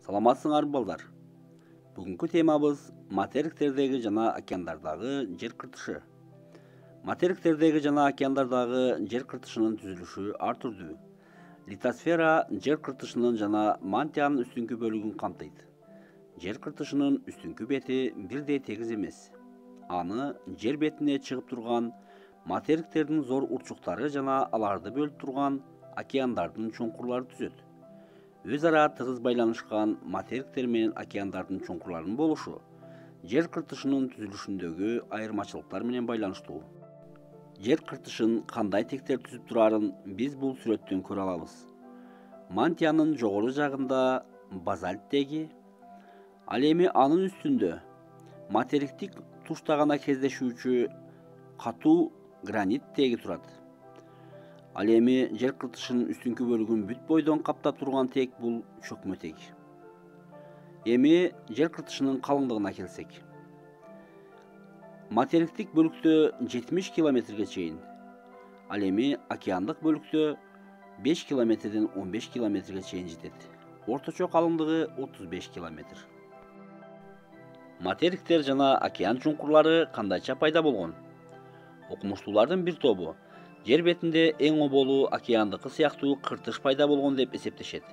Саламатсыңар балдар. Бүгінгі темабыз материктердегі жана океандардағы жер кыртышы. Материктердегі жана океандардағы жер кыртышынын түзүлүшү ар түрдүү. Литосфера жер кыртышынын жана мантиянын үстүнкү бөлүгүн камтыйт. Жер кыртышынын үстүнкү бети бирдей тегиз эмес. Аны жер бетине чыгып турган материктердин зор урчуктары жана аларды бөлүп турган океандардын чуңкурлары түзөт. Өз ара тыгыз байланышкан материктер менен океандардын чуңкурларынын болушу жер кыртышынын түзүлүшүндөгү айырмачылыктар менен байланыштуу. Жер кыртышын кандай тектер түзүп турарын биз бул сүрөттөн көрө алабыз. Мантиянын жогору жагында базальт теги, ал эми анын үстүндө материктик туштагана кездешүүчү катуу гранит теги турат. Ал эми жер кыртышынын үстүнкү бөлүгүн бүт бойдон каптап турган тек бул чөкмө тег. Эми жер кыртышынын калыңдыгына келсек. Материктик бөлүктө 70 километрге чейин, ал эми океандык бөлүктө 5 километрден 15 километрге чейин жетет. Орточо калыңдыгы 35 километр. Материктер жана океан чуңкурлары кандайча пайда болгон? Окумуштуулардын бир тобу жер бетинде эң оболу океандыкы сыяктуу кыртыш пайда болгон деп эсептешет.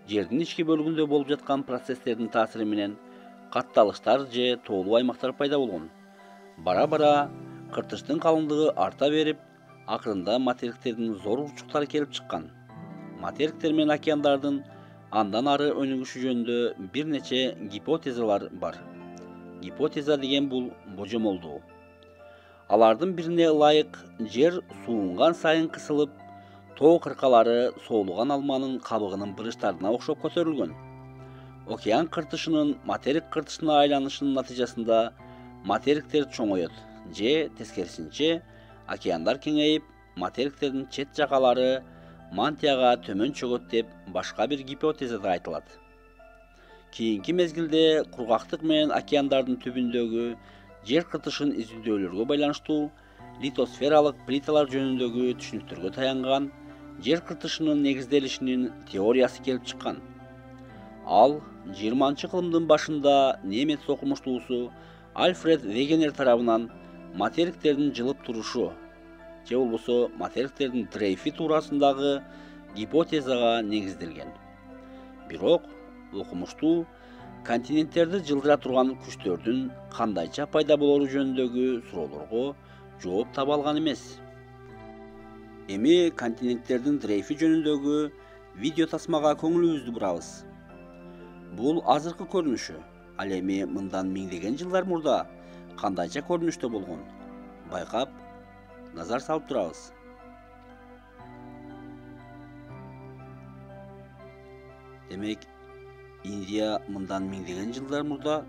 Жердин ички бөлүгүндө болуп жаткан процесстердин таасири менен катталыштар же тоолуу аймактар пайда болгон. Бара-бара кыртыштын калыңдыгы арта берип, акырында материктердин зор урчуктары келип чыккан. Материктер менен океандардын андан ары өнүгүшү жөнүндө бир нече гипотезалар бар. Гипотеза деген бул божомолдоо. Алардын бирине ылайык жер суунган сайын кысылып, тоо кыркалары соолуган алманын кабыгынын бырыштарына окшоп көтөрүлгөн. Океан кыртышынын материк кыртышына айланышынын натыйжасында материктер чоңоет же тескерисинче океандар кеңейип, материктердин чет жакалары мантияга төмөн чөгөт деп башка бир гипотеза да айтылат. Кийинки мезгилде кургактык менен океандардын түбүндөгү жер кыртышын изилдөөлөргө байланыштуу литосфералык плиталар жөнүндөгү түшүнүктөргө таянган жер кыртышынын негизделишинин теориясы келип чыккан. Ал 20-кылымдын башында немец окумуштуусу Альфред Вегенер тарабынан материктердин жылып турушу же болбосо материктердин дрейфи туурасындагы гипотезага негизделген. Бирок окумуштуу континенттерди жылдыра турган күчтөрдүн кандайча пайда болору жөнүндөгү суроолорго жооп таба алган эмес. Эми континенттердин дрейфи жөнүндөгү видео тасмага көңүлүбүздү бурабыз. Бул азыркы көрүнүшү, ал эми мындан миңдеген жылдар мурда кандайча көрүнүштө болгон? Байкап, назар салып турабыз. Демек, Индия мындан миңдеген жылдар мурда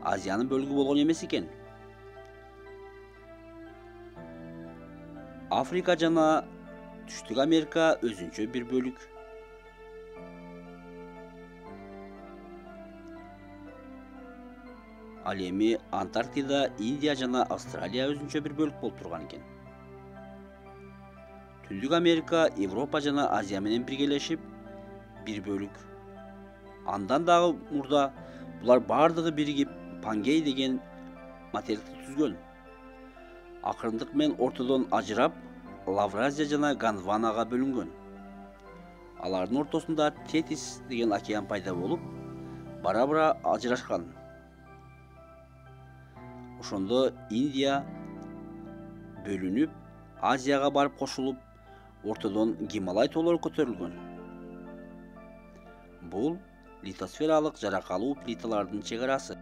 Азиянын бөлүгү болгон эмес экен. Африка жана Түштүк Америка өзүнчө бир бөлүк. Ал эми Антарктида Индия жана Австралия өзүнчө бир бөлүк болуп турган экен. Түндүк Америка Европа жана Азия менен биргелешип бир бөлүк. Андан дагы мурда булар бардыгы биригип Пангей деген материкти түзгөн. Акырындык менен ортодон ажырап Лавразия жана Гондванага бөлүнгөн. Алардын ортосунда Тетис деген океан пайда болуп, бара-бара ажырашкан. Ошондо Индия бөлүнүп, Азияга барып кошулуп, ортодон Гималай тоолору көтөрүлгөн. Бул литосфералык жаракалуу плиталардын чек арасы.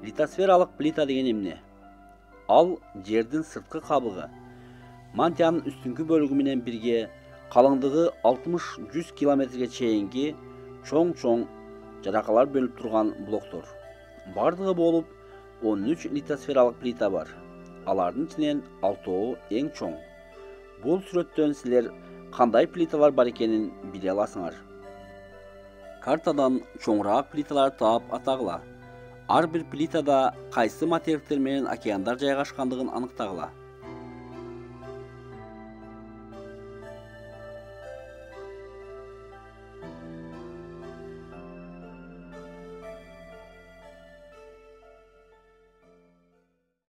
Литосфералык плита деген эмне? Ал жердин сырткы кабыгы, мантиянын үстүнкү бөлүгү менен бирге калыңдыгы 60-100 километрге чейинки чоң-чоң жаракалар бөлүп турган блоктор. Бардыгы болуп 13 литосфералык плита бар. Алардын ичинен 6-оо эң чоң. Бул сүрөттөн силер кандай плиталар бар экенин биле аласыңар. Картадан чоңураак плиталарды таап атагыла. Ар бир плитада кайсы материктер менен океандар жайгашкандыгын аныктагыла.